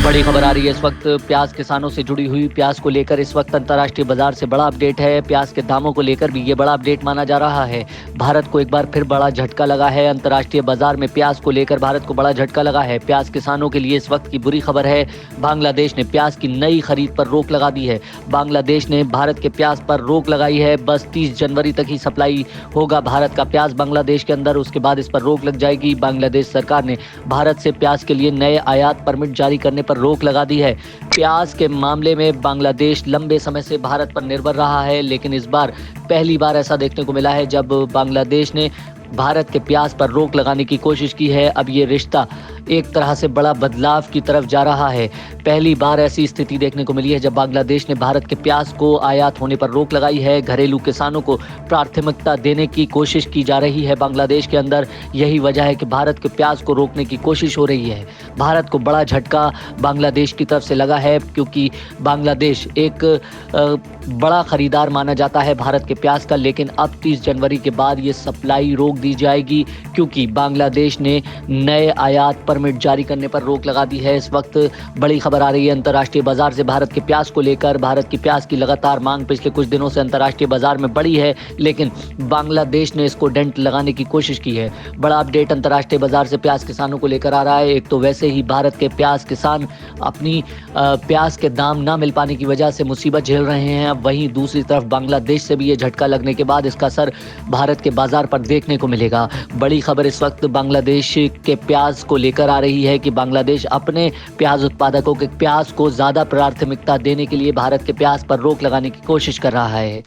बड़ी खबर आ रही है इस वक्त प्याज किसानों से जुड़ी हुई। प्याज को लेकर इस वक्त अंतर्राष्ट्रीय बाजार से बड़ा अपडेट है। प्याज के दामों को लेकर भी ये बड़ा अपडेट माना जा रहा है। भारत को एक बार फिर बड़ा झटका लगा है। अंतर्राष्ट्रीय बाजार में प्याज को लेकर भारत को बड़ा झटका लगा है। प्याज किसानों के लिए इस वक्त की बुरी खबर है। बांग्लादेश ने प्याज की नई खरीद पर रोक लगा दी है। बांग्लादेश ने भारत के प्याज पर रोक लगाई है। बस 30 जनवरी तक ही सप्लाई होगा भारत का प्याज बांग्लादेश के अंदर, उसके बाद इस पर रोक लग जाएगी। बांग्लादेश सरकार ने भारत से प्याज के लिए नए आयात परमिट जारी करने पर रोक लगा दी है। प्याज के मामले में बांग्लादेश लंबे समय से भारत पर निर्भर रहा है, लेकिन इस बार पहली बार ऐसा देखने को मिला है जब बांग्लादेश ने भारत के प्याज पर रोक लगाने की कोशिश की है। अब ये रिश्ता एक तरह से बड़ा बदलाव की तरफ जा रहा है। पहली बार ऐसी स्थिति देखने को मिली है जब बांग्लादेश ने भारत के प्याज को आयात होने पर रोक लगाई है। घरेलू किसानों को प्राथमिकता देने की कोशिश की जा रही है बांग्लादेश के अंदर। यही वजह है कि भारत के प्याज को रोकने की कोशिश हो रही है। भारत को बड़ा झटका बांग्लादेश की तरफ से लगा है, क्योंकि बांग्लादेश एक बड़ा खरीदार माना जाता है भारत के प्याज का। लेकिन अब 30 जनवरी के बाद ये सप्लाई रोक दी जाएगी, क्योंकि बांग्लादेश ने नए आयात परमिट जारी करने पर रोक लगा दी है। इस वक्त बड़ी खबर आ रही है अंतर्राष्ट्रीय बाजार से भारत के प्याज को लेकर। भारत की प्याज की लगातार मांग पिछले कुछ दिनों से अंतर्राष्ट्रीय बाजार में बढ़ी है, लेकिन बांग्लादेश ने इसको डेंट लगाने की कोशिश की है। बड़ा अपडेट अंतर्राष्ट्रीय बाजार से प्याज किसानों को लेकर आ रहा है। एक तो वैसे ही भारत के प्याज किसान अपनी प्याज के दाम ना मिल पाने की वजह से मुसीबत झेल रहे हैं। वहीं दूसरी तरफ बांग्लादेश से भी ये झटका लगने के बाद इसका असर भारत के बाजार पर देखने को मिलेगा। बड़ी खबर इस वक्त बांग्लादेश के प्याज को लेकर आ रही है कि बांग्लादेश अपने प्याज उत्पादकों के प्याज को ज्यादा प्राथमिकता देने के लिए भारत के प्याज पर रोक लगाने की कोशिश कर रहा है।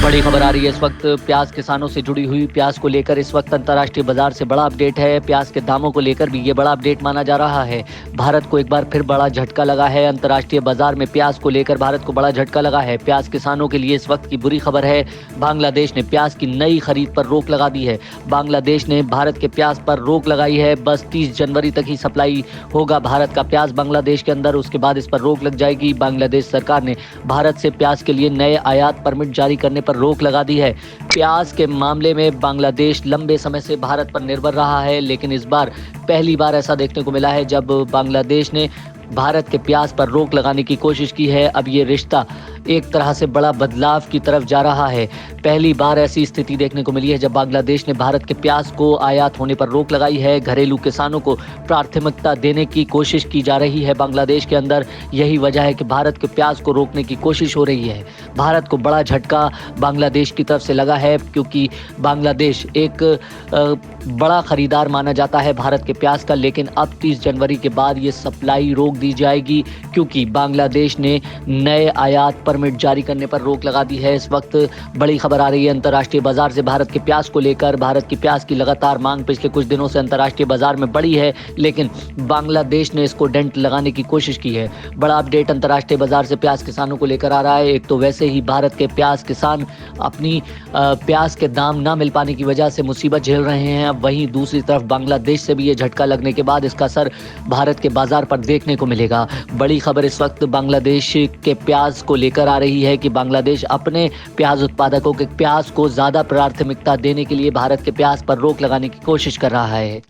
बड़ी खबर आ रही है इस वक्त प्याज किसानों से जुड़ी हुई। प्याज को लेकर इस वक्त अंतर्राष्ट्रीय बाजार से बड़ा अपडेट है। प्याज के दामों को लेकर भी ये बड़ा अपडेट माना जा रहा है। भारत को एक बार फिर बड़ा झटका लगा है। अंतर्राष्ट्रीय बाजार में प्याज को लेकर भारत को बड़ा झटका लगा है। प्याज किसानों के लिए इस वक्त की बुरी खबर है। बांग्लादेश ने प्याज की नई खरीद पर रोक लगा दी है। बांग्लादेश ने भारत के प्याज पर रोक लगाई है। बस 30 जनवरी तक ही सप्लाई होगा भारत का प्याज बांग्लादेश के अंदर, उसके बाद इस पर रोक लग जाएगी। बांग्लादेश सरकार ने भारत से प्याज के लिए नए आयात परमिट जारी करने पर रोक लगा दी है। प्याज के मामले में बांग्लादेश लंबे समय से भारत पर निर्भर रहा है, लेकिन इस बार पहली बार ऐसा देखने को मिला है जब बांग्लादेश ने भारत के प्याज पर रोक लगाने की कोशिश की है। अब ये रिश्ता एक तरह से बड़ा बदलाव की तरफ जा रहा है। पहली बार ऐसी स्थिति देखने को मिली है जब बांग्लादेश ने भारत के प्याज को आयात होने पर रोक लगाई है। घरेलू किसानों को प्राथमिकता देने की कोशिश की जा रही है बांग्लादेश के अंदर। यही वजह है कि भारत के प्याज को रोकने की कोशिश हो रही है। भारत को बड़ा झटका बांग्लादेश की तरफ से लगा है, क्योंकि बांग्लादेश एक बड़ा खरीदार माना जाता है भारत के प्याज का। लेकिन अब 30 जनवरी के बाद ये सप्लाई रोक दी जाएगी, क्योंकि बांग्लादेश ने नए आयात परमिट जारी करने पर रोक लगा दी है। इस वक्त बड़ी खबर आ रही है अंतर्राष्ट्रीय बाजार से भारत के प्याज को लेकर। भारत की प्याज की लगातार मांग पिछले कुछ दिनों से अंतर्राष्ट्रीय बाजार में बढ़ी है, लेकिन बांग्लादेश ने इसको डेंट लगाने की कोशिश की है। बड़ा अपडेट अंतर्राष्ट्रीय बाजार से प्याज किसानों को लेकर आ रहा है। एक तो वैसे ही भारत के प्याज किसान अपनी प्याज के दाम ना मिल पाने की वजह से मुसीबत झेल रहे हैं। वहीं दूसरी तरफ बांग्लादेश से भी ये झटका लगने के बाद इसका असर भारत के बाजार पर देखने को मिलेगा। बड़ी खबर इस वक्त बांग्लादेश के प्याज को लेकर आ रही है कि बांग्लादेश अपने प्याज उत्पादकों के प्याज को ज्यादा प्राथमिकता देने के लिए भारत के प्याज पर रोक लगाने की कोशिश कर रहा है।